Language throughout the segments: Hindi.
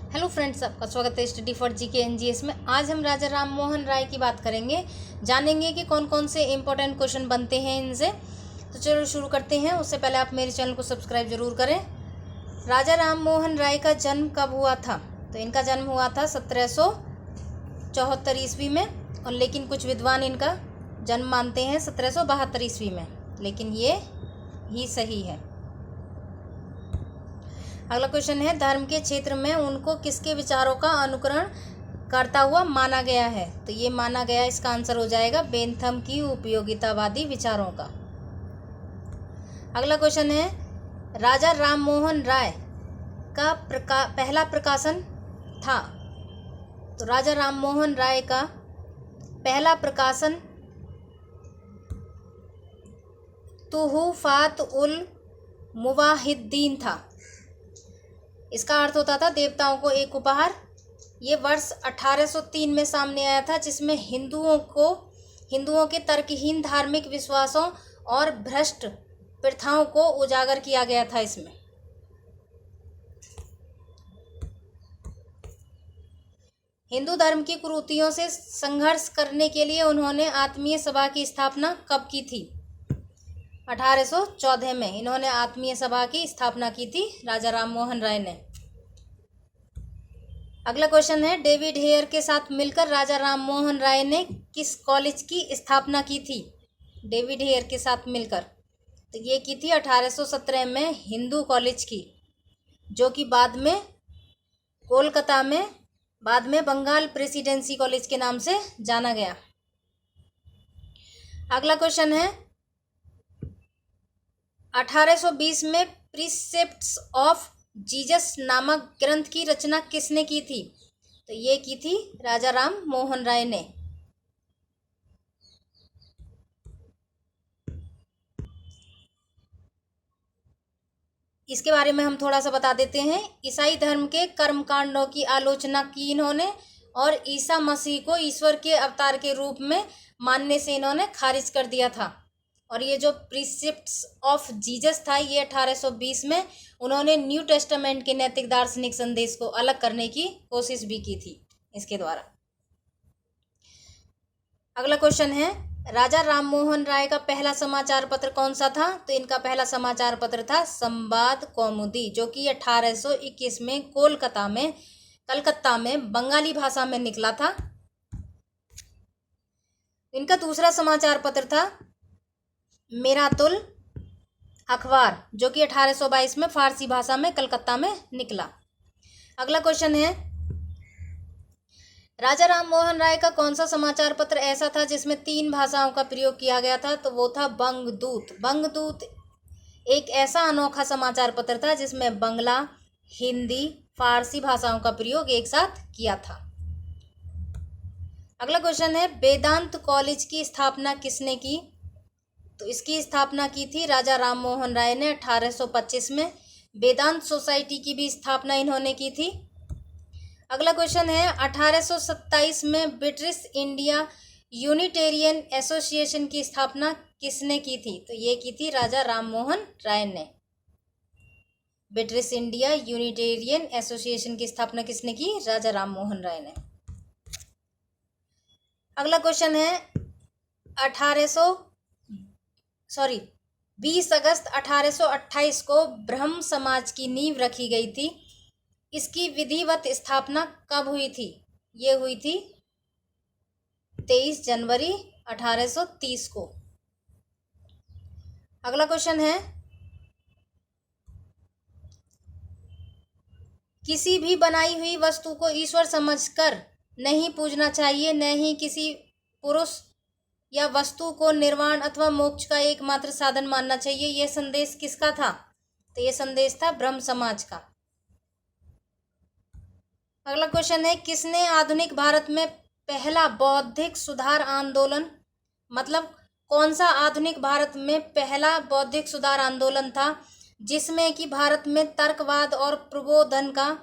हेलो फ्रेंड्स, आपका स्वागत है स्टडी फॉर जीके एनजीएस में। आज हम राजा राम मोहन राय की बात करेंगे, जानेंगे कि कौन कौन से इंपॉर्टेंट क्वेश्चन बनते हैं इनसे। तो चलो शुरू करते हैं। उससे पहले आप मेरे चैनल को सब्सक्राइब जरूर करें। राजा राम मोहन राय का जन्म कब हुआ था? तो इनका जन्म हुआ था 1774 ईस्वी में, और लेकिन कुछ विद्वान इनका जन्म मानते हैं 1772 ईस्वी में, लेकिन ये ही सही है। अगला क्वेश्चन है, धर्म के क्षेत्र में उनको किसके विचारों का अनुकरण करता हुआ माना गया है? तो ये माना गया, इसका आंसर हो जाएगा बेंथम की उपयोगितावादी विचारों का। अगला क्वेश्चन है, राजा राम मोहन राय का पहला प्रकाशन था। तो राजा राम मोहन राय का पहला प्रकाशन तुहुफात उल मुवाहिद्दीन था। इसका अर्थ होता था देवताओं को एक उपहार। ये वर्ष 1803 में सामने आया था, जिसमें हिंदुओं के तर्कहीन धार्मिक विश्वासों और भ्रष्ट प्रथाओं को उजागर किया गया था। इसमें हिंदू धर्म की कुरीतियों से संघर्ष करने के लिए उन्होंने आत्मीय सभा की स्थापना कब की थी? 1814 में इन्होंने आत्मीय सभा की स्थापना की थी, राजा राम मोहन राय ने। अगला क्वेश्चन है, डेविड हेयर के साथ मिलकर राजा राम मोहन राय ने किस कॉलेज की स्थापना की थी? डेविड हेयर के साथ मिलकर तो ये की थी 1817 में हिंदू कॉलेज की, जो कि बाद में कोलकाता में बंगाल प्रेसिडेंसी कॉलेज के नाम से जाना गया। अगला क्वेश्चन है, 1820 में प्रीसेप्ट्स ऑफ जीसस नामक ग्रंथ की रचना किसने की थी? तो ये की थी राजा राम मोहन राय ने। इसके बारे में हम थोड़ा सा बता देते हैं। ईसाई धर्म के कर्मकांडों की आलोचना की इन्होंने, और ईसा मसीह को ईश्वर के अवतार के रूप में मानने से इन्होंने खारिज कर दिया था। और ये जो प्रीसेप्ट्स ऑफ जीसस था, ये 1820 में उन्होंने न्यू टेस्टामेंट के नैतिक दार्शनिक संदेश को अलग करने की कोशिश भी की थी इसके द्वारा। अगला क्वेश्चन है, राजा राम मोहन राय का पहला समाचार पत्र कौन सा था? तो इनका पहला समाचार पत्र था संवाद कौमुदी, जो कि 1821 में कलकत्ता में बंगाली भाषा में निकला था। इनका दूसरा समाचार पत्र था मिरातुल अखबार, जो कि 1822 में फारसी भाषा में कलकत्ता में निकला। अगला क्वेश्चन है, राजा राम मोहन राय का कौन सा समाचार पत्र ऐसा था जिसमें 3 भाषाओं का प्रयोग किया गया था? तो वो था बंगदूत। बंगदूत एक ऐसा अनोखा समाचार पत्र था जिसमें बंगला, हिंदी, फारसी भाषाओं का प्रयोग एक साथ किया था। अगला क्वेश्चन है, वेदांत कॉलेज की स्थापना किसने की? तो इसकी स्थापना की थी राजा राम मोहन राय ने 1825 में। वेदांत सोसाइटी की भी स्थापना इन्होंने की थी। अगला क्वेश्चन है, 1827 में ब्रिटिश इंडिया यूनिटेरियन एसोसिएशन की स्थापना किसने की थी? तो ये की थी राजा राम मोहन राय ने। ब्रिटिश इंडिया यूनिटेरियन एसोसिएशन की स्थापना किसने की? राजा राम मोहन राय ने। अगला क्वेश्चन है, 20 अगस्त 1828 को ब्रह्म समाज की नींव रखी गई थी। इसकी विधिवत स्थापना कब हुई थी? ये हुई थी 23 जनवरी 1830 को। अगला क्वेश्चन है, किसी भी बनाई हुई वस्तु को ईश्वर समझकर नहीं पूजना चाहिए, न ही किसी पुरुष या वस्तु को निर्वाण अथवा मोक्ष का एकमात्र साधन मानना चाहिए। यह संदेश किसका था? तो यह संदेश था ब्रह्म समाज का। अगला क्वेश्चन है, किसने आधुनिक भारत में पहला बौद्धिक सुधार आंदोलन, मतलब कौन सा आधुनिक भारत में पहला बौद्धिक सुधार आंदोलन था जिसमें कि भारत में तर्कवाद और प्रबोधन का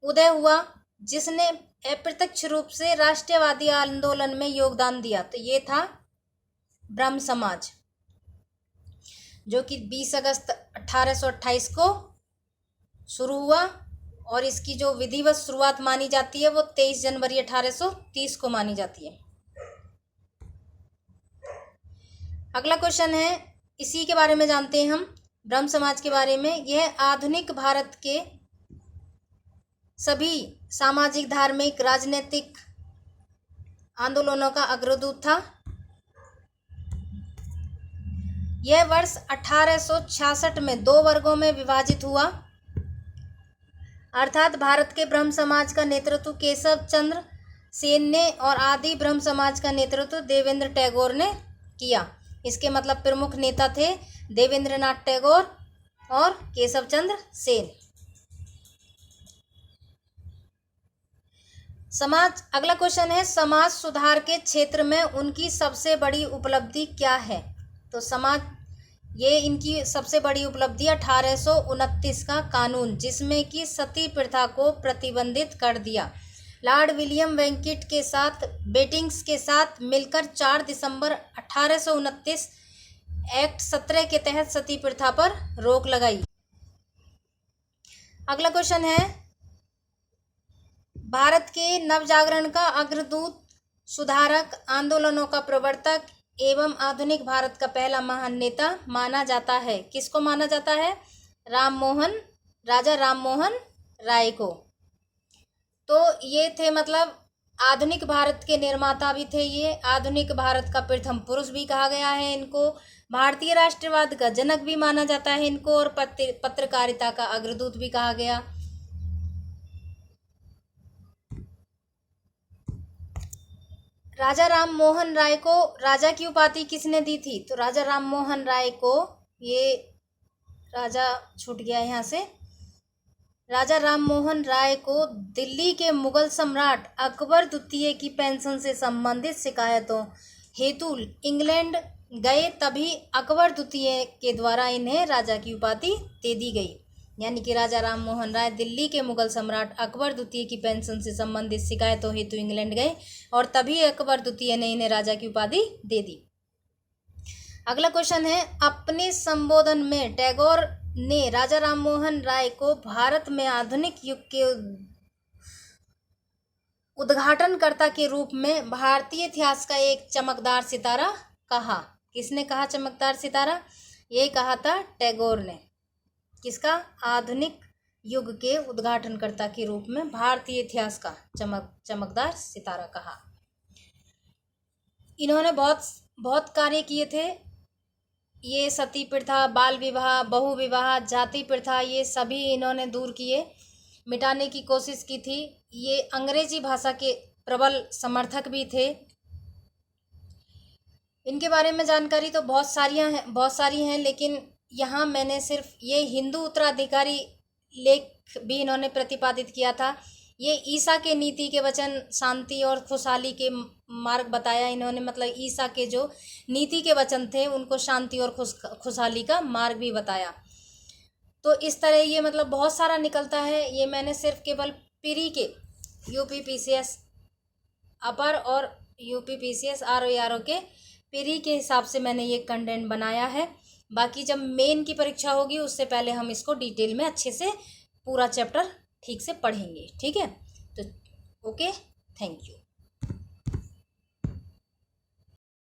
उदय हुआ, जिसने अप्रत्यक्ष रूप से राष्ट्रवादी आंदोलन में योगदान दिया? तो ये था ब्रह्म समाज, जो कि 20 अगस्त 1828 को शुरू हुआ और इसकी जो विधिवत शुरुआत मानी जाती है वो 23 जनवरी 1830 को मानी जाती है। अगला क्वेश्चन है, इसी के बारे में जानते हैं हम, ब्रह्म समाज के बारे में। यह आधुनिक भारत के सभी सामाजिक, धार्मिक, राजनीतिक आंदोलनों का अग्रदूत था। यह वर्ष 1866 में 2 वर्गों में विभाजित हुआ, अर्थात भारत के ब्रह्म समाज का नेतृत्व केशव चंद्र सेन ने और आदि ब्रह्म समाज का नेतृत्व देवेंद्र टैगोर ने किया। इसके मतलब प्रमुख नेता थे देवेंद्रनाथ टैगोर और केशव चंद्र सेन। अगला क्वेश्चन है, समाज सुधार के क्षेत्र में उनकी सबसे बड़ी उपलब्धि क्या है? तो इनकी सबसे बड़ी उपलब्धि 1829 का कानून, जिसमें कि सती प्रथा को प्रतिबंधित कर दिया। लॉर्ड विलियम बेटिंग्स के साथ मिलकर 4 दिसंबर 1829 एक्ट 17 के तहत सती प्रथा पर रोक लगाई। अगला क्वेश्चन है, भारत के नवजागरण का अग्रदूत, सुधारक, आंदोलनों का प्रवर्तक एवं आधुनिक भारत का पहला महान नेता माना जाता है। किसको माना जाता है? राजा राममोहन राय को। तो ये थे मतलब आधुनिक भारत के निर्माता भी थे। ये आधुनिक भारत का प्रथम पुरुष भी कहा गया है इनको। भारतीय राष्ट्रवाद का जनक भी माना जाता है इनको, और पत्रकारिता का अग्रदूत भी कहा गया। राजा राममोहन राय को राजा की उपाधि किसने दी थी? तो राजा राममोहन राय को, ये राजा छूट गया यहाँ से, राजा राममोहन राय को दिल्ली के मुगल सम्राट अकबर द्वितीय की पेंशन से संबंधित शिकायतों हेतु इंग्लैंड गए, तभी अकबर द्वितीय के द्वारा इन्हें राजा की उपाधि दे दी गई। यानी कि राजा राममोहन राय दिल्ली के मुगल सम्राट अकबर द्वितीय की पेंशन से संबंधित शिकायतों हेतु इंग्लैंड गए और तभी अकबर द्वितीय ने इन्हें राजा की उपाधि दे दी। अगला क्वेश्चन है, अपने संबोधन में टैगोर ने राजा राममोहन राय को भारत में आधुनिक युग के उद्घाटनकर्ता के रूप में भारतीय इतिहास का एक चमकदार सितारा कहा। किसने कहा चमकदार सितारा? ये कहा था टैगोर ने। किसका? आधुनिक युग के उद्घाटनकर्ता के रूप में भारतीय इतिहास का चमकदार सितारा कहा। इन्होंने बहुत कार्य किए थे। ये सती प्रथा, बाल विवाह, बहु विवाह, जाति प्रथा, ये सभी इन्होंने दूर किए, मिटाने की कोशिश की थी। ये अंग्रेजी भाषा के प्रबल समर्थक भी थे। इनके बारे में जानकारी तो बहुत सारी हैं, लेकिन यहाँ मैंने सिर्फ ये हिंदू उत्तराधिकारी लेख भी इन्होंने प्रतिपादित किया था। ये ईसा के नीति के वचन, शांति और खुशहाली के मार्ग बताया इन्होंने। मतलब ईसा के जो नीति के वचन थे उनको शांति और खुशहाली का मार्ग भी बताया। तो इस तरह ये मतलब बहुत सारा निकलता है। ये मैंने सिर्फ केवल प्री के UPPCS अपर और UPPCS RO के प्री के हिसाब से मैंने ये कंटेंट बनाया है। बाकी जब मेन की परीक्षा होगी उससे पहले हम इसको डिटेल में अच्छे से पूरा चैप्टर ठीक से पढ़ेंगे। ठीक है, तो ओके, थैंक यू।